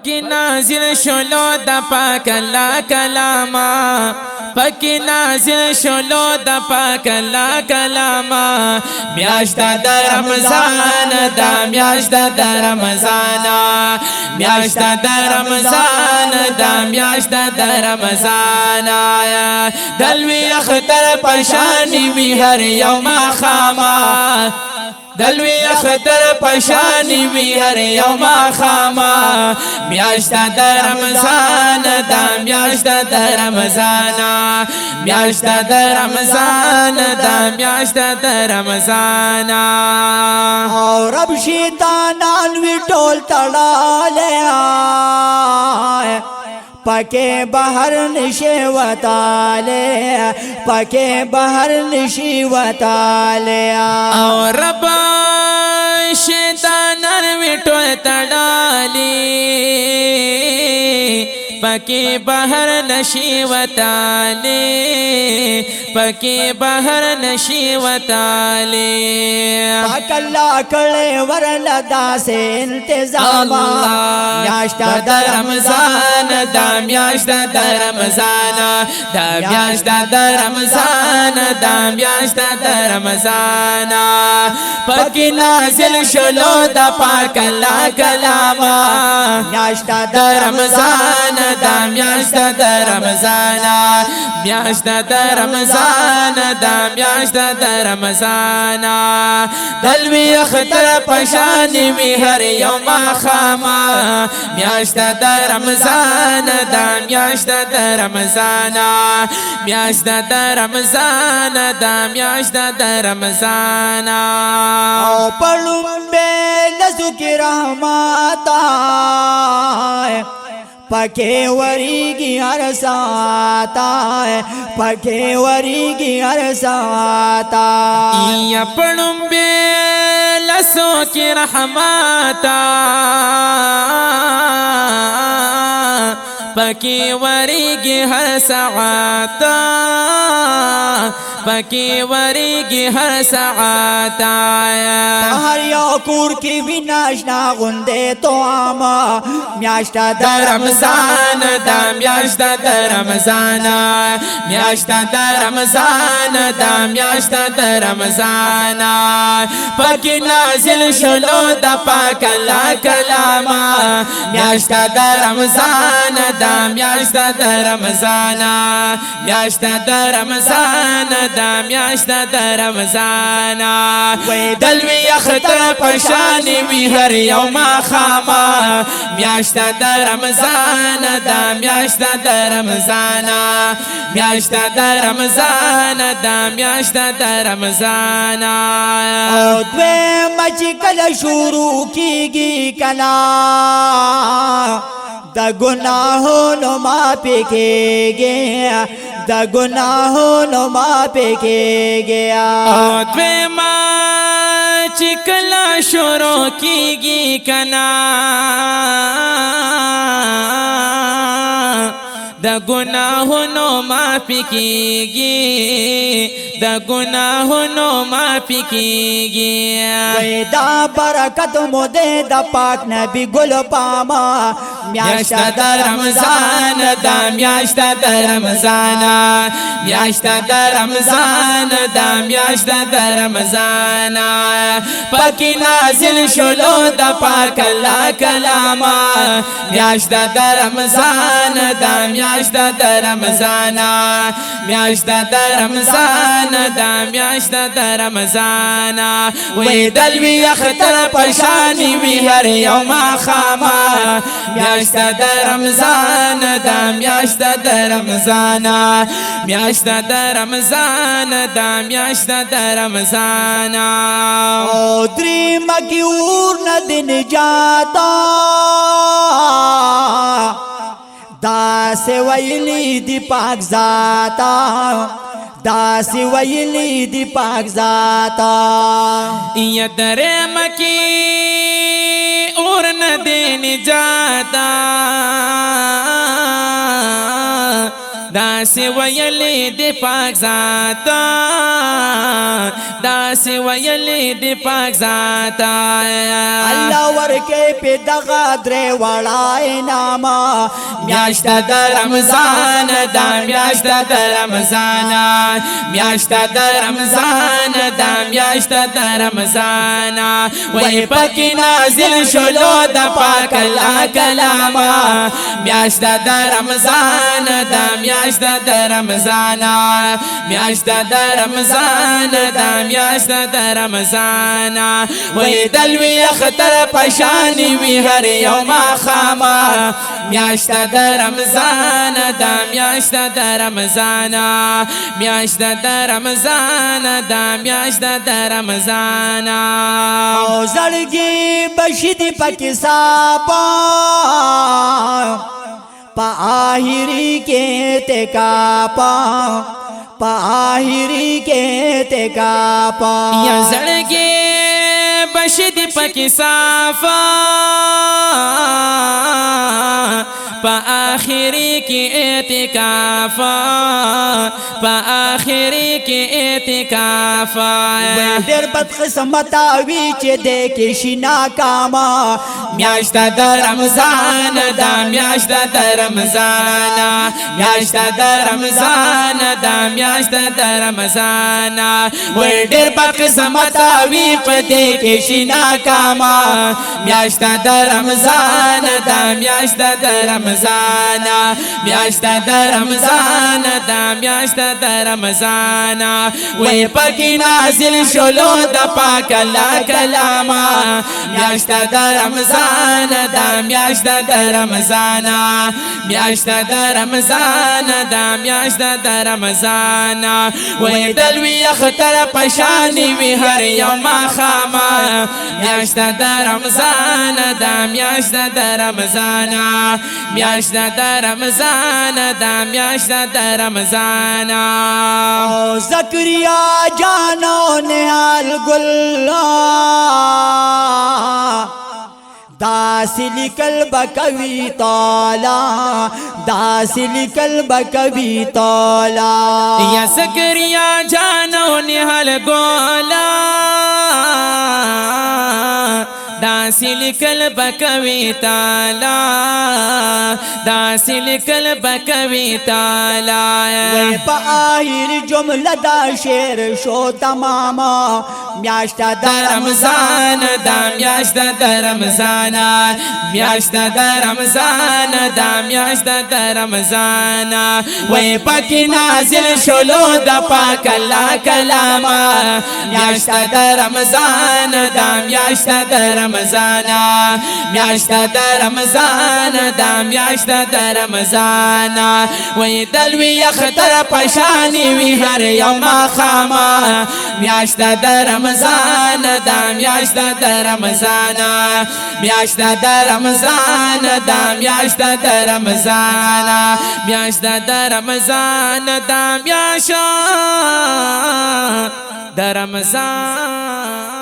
پکی نازل شلو دا پاک اللہ کلاما پکی نازل شلو دا پاک اللہ کلاما میاشتا دا رمضان دا میاشتا دا رمضان میاشتا دا رمضان دا میاشتا دا رمضان دلوی اختر پشانی وی ہر یوم خاما دلوی اختر پشانی وی ہر یوم خاما میاشتا دا رمضان دا میاشتا دا رمضان میاشتا دا رمضان دا میاشتا دا رمضان اور اب شیطانان وی ٹول تڑا لیا پکے بہر نشی وطالے پکے بہر نشی وطالے اور رب شیطانان ویٹو تڑالی پکی بہر نشی وطالے پکی بہر نشی وطالے پاک اللہ کڑے ورلدا سے انتظام میاشتا دا رمضان دا میاشتا دا رمضان دا میاشتا دا رمضان دا میاشتا دا رمضان پکی نازل شلو دا پاک اللہ کلاما میاشتا دا رمضان دا میاشتا دا رمضان میاشتا دا رمضان دا میاشتا دا رمضان دلوی اختر پشانی وی ہر یوم خاما میاشتا دا رمضان دا میاشتا دا رمضان میاشتا دا رمضان دا میاشتا دا رمضان او پڑھوں بے لزو کی رحمت پکے وریگی ہر ساتا پکے وریگی ہر ساتا یا پڑھوں بے لسو کی رحمتا پکی وریگی ہر ساعتا پکی وریگی ہر ساعتا ہر یو کور کی بھی ناشنا گندے تو آما میاشتا دا رمضان دا میاشتا دا رمضان میاشتا دا رمضان دا میاشتا دا رمضان پکی نازل شلو دا پاک اللہ کلاما میاشتا دا رمضان دا میاشتا دا رمضان میاشتا دا رمضان دا میاشتا دا رمضان دلوی اختر پشانی وی ہر یوم خاما میاشتا دا رمضان دا میاشتا دا رمضان میاشتا دا رمضان دا میاشتا دا رمضان او دوے مچی کل شروع کی گی کنا دا گناہوں نو معافی کے گیا دا گناہوں نو معافی کے گیا او دوے مچی کل شروع کی گی کنا دا گناہوں معافی کیگی دا گناہوں معافی کیگی دا برکت مدے دا پاک نبی گل پاما میاشتا دا رمضان دا میاشتا دا رمضان میاشتا دا رمضان دا میاشتا دا رمضان پکی نازل شلو دا پاک اللہ کلاما میاشتا دا رمضان دا میاشتا دا رمضان میاشتا دا رمضان دا میاشتا دا رمضان وی دلوی اختر پشانی وی ہر یوم خاما میاشتا دا رمضان دا میاشتا دا رمضان میاشتا دا رمضان دا میاشتا دا رمضان او دری مکی اور ندن جاتا دا سے ویلی دی پاک ذاتا دا سی ویلی دی پاک ذاتا یا در مکی اور نہ دین جاتا دا داسې ویلې د پاک ذاتا داسې ویلې د پاک ذاتا الله ورکه په دغه درې وړا انعاما میاشت د رمضان دا میاشت د رمضان میاشت د رمضان دا میاشت د رمضان وای پکې نازل شلو د پاک الله کلام میاشت د رمضان دا میاشت د رمضان میاشت د رمضان دا میاشت د رمضان وای دلوی خطر پشانی وی هر یوم خاما میاشت د رمضان دا میاشت د رمضان میاشت د رمضان دا میاشت د رمضان او زړګي بشید پکې صاحب پا آخری کے اعتکافا پا آخری کے اعتکافا یا زړګي بشید پکې صافا پا آخری کی اعتکافا پا آخری کی اعتکافا ډېر بد قسمت وی چې د کې شینا کاما میاشت د رمضان دا میاشت د رمضان میاشت د رمضان دا میاشت د رمضان وای ډېر بد قسمت وی په دې کې شینا کاما میاشت د رمضان دا میاشت د رمضان میاشت د رمضان دا میاشت د رمضان وای پکې نازل شلو د پاک الله کلام میاشت د رمضان دا میاشت د رمضان میاشت د رمضان دا میاشت د رمضان وای دلوی اختر پشانی وی هر یوم خاما میاشت د رمضان دا میاشت د رمضان میاشت د رمضان دا میاشت د رمضان زکریا جانو نهال ګل داسلی قلب کوي تالا داسلی قلب کوي تالا یا زکریا جانو نهال ګولا داسې لیکل به کوي تالا داسې لیکل به کوي تالا وای په آخر جمله دا شعر شو تماما میاشت د رمضان دا میاشت د رمضان میاشت د رمضان دا میاشت د رمضان وای پکې نازل شلو د پاک الله کلام میاشت د رمضان دا میاشت د رمضان میاشت د رمضان دا میاشت د رمضان وای دلوی اختر پشانی وی هر یوم خاما میاشت د رمضان دا میاشت د رمضان میاشت د رمضان دا میاشت د رمضان میاشت د رمضان دا میاشت د رمضان